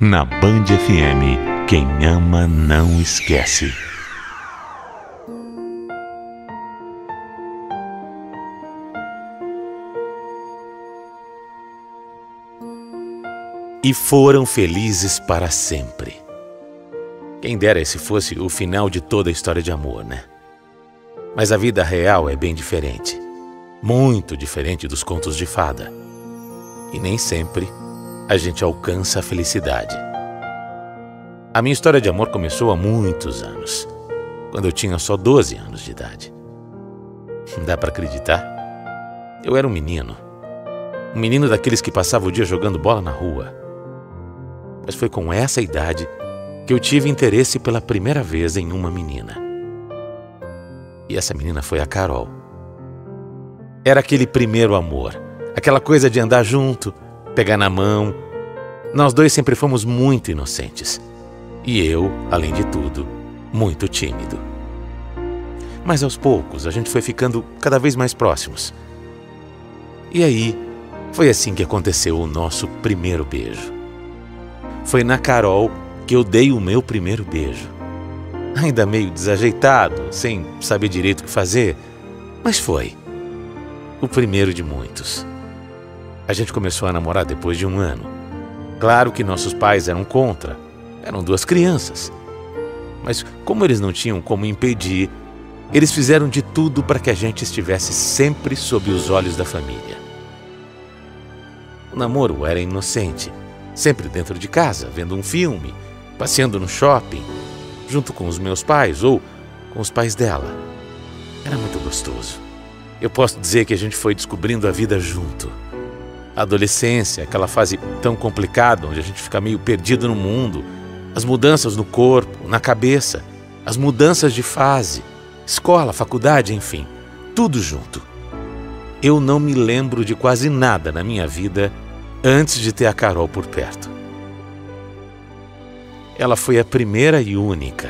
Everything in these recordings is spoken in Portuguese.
Na Band FM, quem ama não esquece. E foram felizes para sempre. Quem dera esse fosse o final de toda a história de amor, né? Mas a vida real é bem diferente. Muito diferente dos contos de fada. E nem sempre a gente alcança a felicidade. A minha história de amor começou há muitos anos, quando eu tinha só 12 anos de idade. Dá pra acreditar? Eu era um menino daqueles que passava o dia jogando bola na rua. Mas foi com essa idade que eu tive interesse pela primeira vez em uma menina. E essa menina foi a Carol. Era aquele primeiro amor, aquela coisa de andar junto, pegar na mão. Nós dois sempre fomos muito inocentes. E eu, além de tudo, muito tímido. Mas aos poucos a gente foi ficando cada vez mais próximos. E aí, foi assim que aconteceu o nosso primeiro beijo. Foi na Carol que eu dei o meu primeiro beijo. Ainda meio desajeitado, sem saber direito o que fazer, mas foi. O primeiro de muitos. A gente começou a namorar depois de 1 ano. Claro que nossos pais eram contra. Eram 2 crianças. Mas como eles não tinham como impedir, eles fizeram de tudo para que a gente estivesse sempre sob os olhos da família. O namoro era inocente. Sempre dentro de casa, vendo um filme, passeando no shopping, junto com os meus pais ou com os pais dela. Era muito gostoso. Eu posso dizer que a gente foi descobrindo a vida junto. A adolescência, aquela fase tão complicada, onde a gente fica meio perdido no mundo, as mudanças no corpo, na cabeça, as mudanças de fase, escola, faculdade, enfim, tudo junto. Eu não me lembro de quase nada na minha vida antes de ter a Carol por perto. Ela foi a primeira e única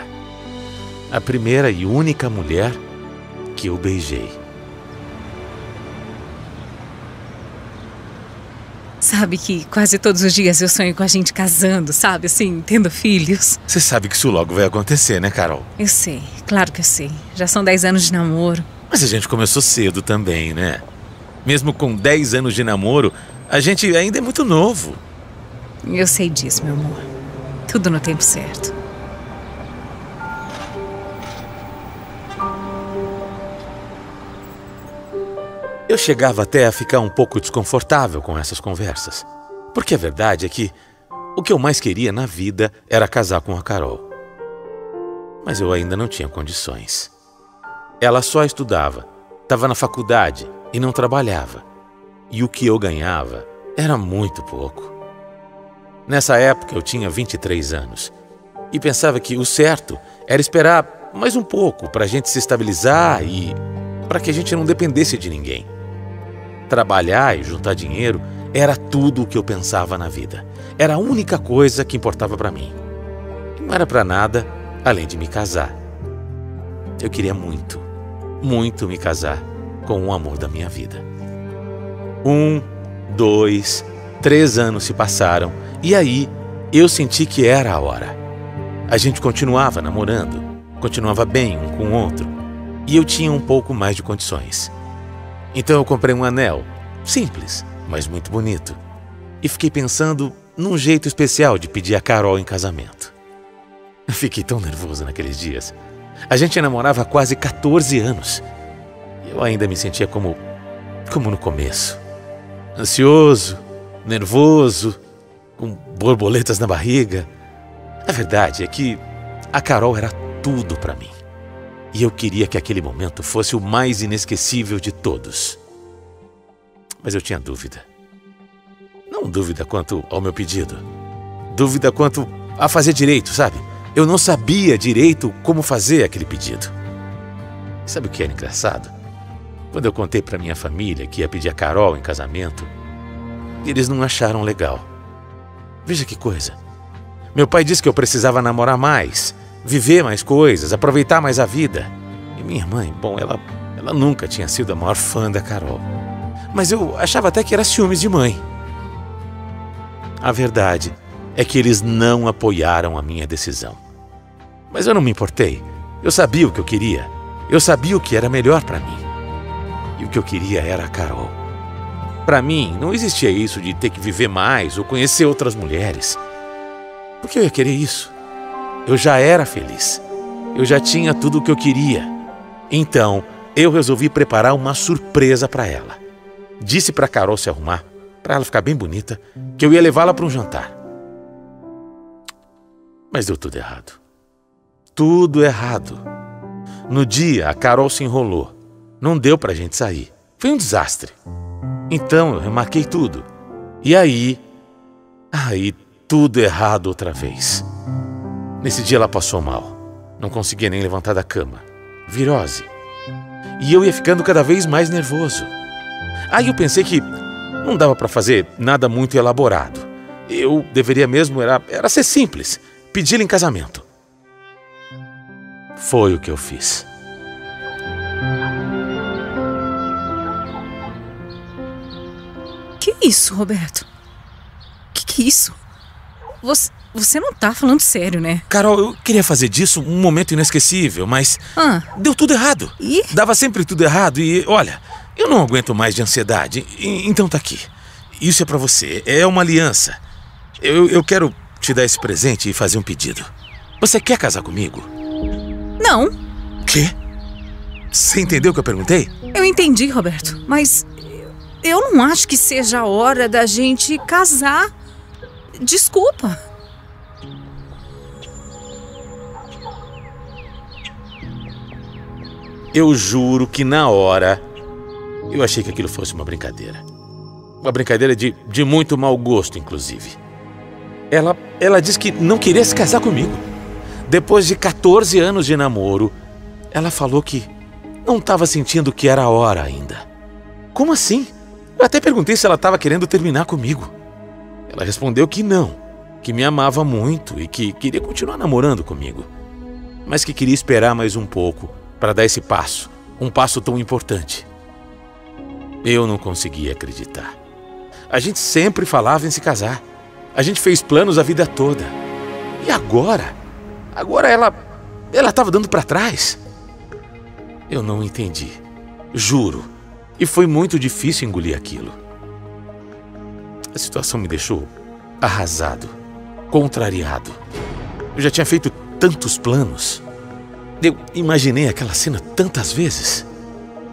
mulher que eu beijei. Sabe que quase todos os dias eu sonho com a gente casando, sabe? Assim, tendo filhos. Você sabe que isso logo vai acontecer, né, Carol? Eu sei, claro que eu sei. Já são 10 anos de namoro. Mas a gente começou cedo também, né? Mesmo com 10 anos de namoro, a gente ainda é muito novo. Eu sei disso, meu amor. Tudo no tempo certo. Eu chegava até a ficar um pouco desconfortável com essas conversas. Porque a verdade é que o que eu mais queria na vida era casar com a Carol. Mas eu ainda não tinha condições. Ela só estudava, estava na faculdade e não trabalhava. E o que eu ganhava era muito pouco. Nessa época eu tinha 23 anos e pensava que o certo era esperar mais um pouco para a gente se estabilizar e para que a gente não dependesse de ninguém. Trabalhar e juntar dinheiro era tudo o que eu pensava na vida. Era a única coisa que importava para mim. E não era para nada além de me casar. Eu queria muito, muito me casar com o amor da minha vida. 1, 2, 3 anos se passaram e aí eu senti que era a hora. A gente continuava namorando, continuava bem um com o outro e eu tinha um pouco mais de condições. Então eu comprei um anel, simples, mas muito bonito. E fiquei pensando num jeito especial de pedir a Carol em casamento. Fiquei tão nervoso naqueles dias. A gente namorava há quase 14 anos. Eu ainda me sentia como no começo. Ansioso, nervoso, com borboletas na barriga. A verdade é que a Carol era tudo para mim. E eu queria que aquele momento fosse o mais inesquecível de todos. Mas eu tinha dúvida. Não dúvida quanto ao meu pedido. Dúvida quanto a fazer direito, sabe? Eu não sabia direito como fazer aquele pedido. Sabe o que era engraçado? Quando eu contei para minha família que ia pedir a Carol em casamento, eles não acharam legal. Veja que coisa. Meu pai disse que eu precisava namorar mais, viver mais coisas, aproveitar mais a vida. E minha mãe, bom, ela nunca tinha sido a maior fã da Carol. Mas eu achava até que era ciúmes de mãe. A verdade é que eles não apoiaram a minha decisão. Mas eu não me importei. Eu sabia o que eu queria. Eu sabia o que era melhor para mim. E o que eu queria era a Carol. Para mim, não existia isso de ter que viver mais ou conhecer outras mulheres. Por que eu ia querer isso? Eu já era feliz. Eu já tinha tudo o que eu queria. Então, eu resolvi preparar uma surpresa para ela. Disse para Carol se arrumar, para ela ficar bem bonita, que eu ia levá-la para um jantar. Mas deu tudo errado. Tudo errado. No dia, a Carol se enrolou. Não deu pra gente sair. Foi um desastre. Então, eu remarquei tudo. E aí, tudo errado outra vez. Nesse dia ela passou mal. Não conseguia nem levantar da cama. Virose. E eu ia ficando cada vez mais nervoso. Aí eu pensei que não dava pra fazer nada muito elaborado. Eu deveria mesmo era ser simples. Pedi-la em casamento. Foi o que eu fiz. Que isso, Roberto? Que é isso? Você não tá falando sério, né? Carol, eu queria fazer disso um momento inesquecível, mas deu tudo errado. E? Dava sempre tudo errado e, olha, eu não aguento mais de ansiedade. Então tá aqui. Isso é pra você. É uma aliança. Eu quero te dar esse presente e fazer um pedido. Você quer casar comigo? Não. Quê? Você entendeu o que eu perguntei? Eu entendi, Roberto, mas eu não acho que seja a hora da gente casar. Desculpa. Eu juro que na hora eu achei que aquilo fosse uma brincadeira. Uma brincadeira de muito mau gosto, inclusive. Ela disse que não queria se casar comigo. Depois de 14 anos de namoro, ela falou que não estava sentindo que era a hora ainda. Como assim? Eu até perguntei se ela estava querendo terminar comigo. Ela respondeu que não, que me amava muito e que queria continuar namorando comigo, mas que queria esperar mais um pouco para dar esse passo, um passo tão importante. Eu não conseguia acreditar. A gente sempre falava em se casar. A gente fez planos a vida toda. E agora? Agora ela estava dando para trás. Eu não entendi. Juro. E foi muito difícil engolir aquilo. A situação me deixou arrasado, contrariado. Eu já tinha feito tantos planos. Eu imaginei aquela cena tantas vezes.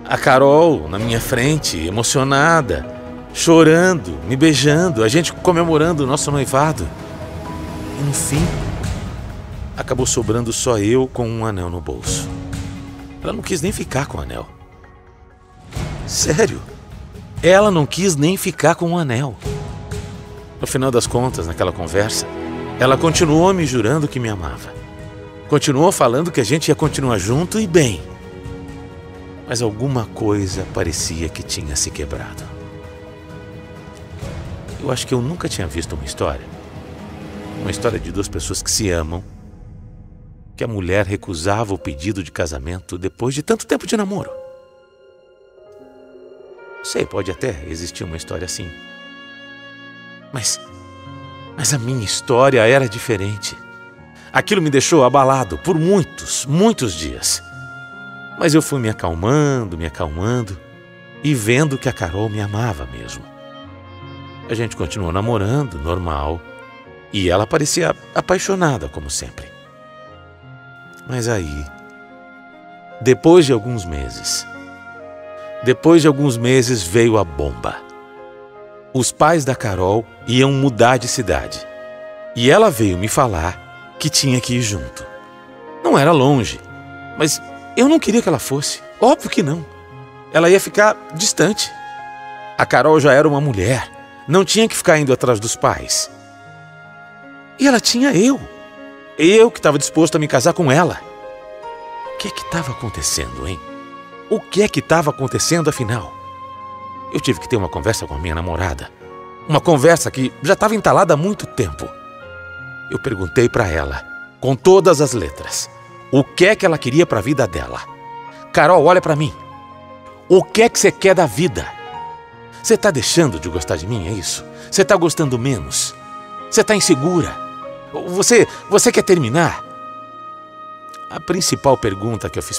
A Carol na minha frente, emocionada, chorando, me beijando, a gente comemorando o nosso noivado. E no fim, acabou sobrando só eu com um anel no bolso. Ela não quis nem ficar com o anel. Sério, ela não quis nem ficar com o anel. No final das contas, naquela conversa, ela continuou me jurando que me amava. Continuou falando que a gente ia continuar junto e bem. Mas alguma coisa parecia que tinha se quebrado. Eu acho que eu nunca tinha visto uma história de duas pessoas que se amam, que a mulher recusava o pedido de casamento depois de tanto tempo de namoro. Sei, pode até existir uma história assim. Mas a minha história era diferente. Aquilo me deixou abalado por muitos dias. Mas eu fui me acalmando e vendo que a Carol me amava mesmo. A gente continuou namorando, normal, e ela parecia apaixonada, como sempre. Mas aí, depois de alguns meses veio a bomba. Os pais da Carol iam mudar de cidade. E ela veio me falar que tinha que ir junto. Não era longe, mas eu não queria que ela fosse. Óbvio que não. Ela ia ficar distante. A Carol já era uma mulher. Não tinha que ficar indo atrás dos pais. E ela tinha eu. Eu que estava disposto a me casar com ela. O que estava acontecendo, hein? O que é que estava acontecendo, afinal? Eu tive que ter uma conversa com a minha namorada. Uma conversa que já estava entalada há muito tempo. Eu perguntei para ela, com todas as letras, o que é que ela queria para a vida dela. Carol, olha para mim. O que é que você quer da vida? Você está deixando de gostar de mim, é isso? Você está gostando menos? Você está insegura? Você quer terminar? A principal pergunta que eu fiz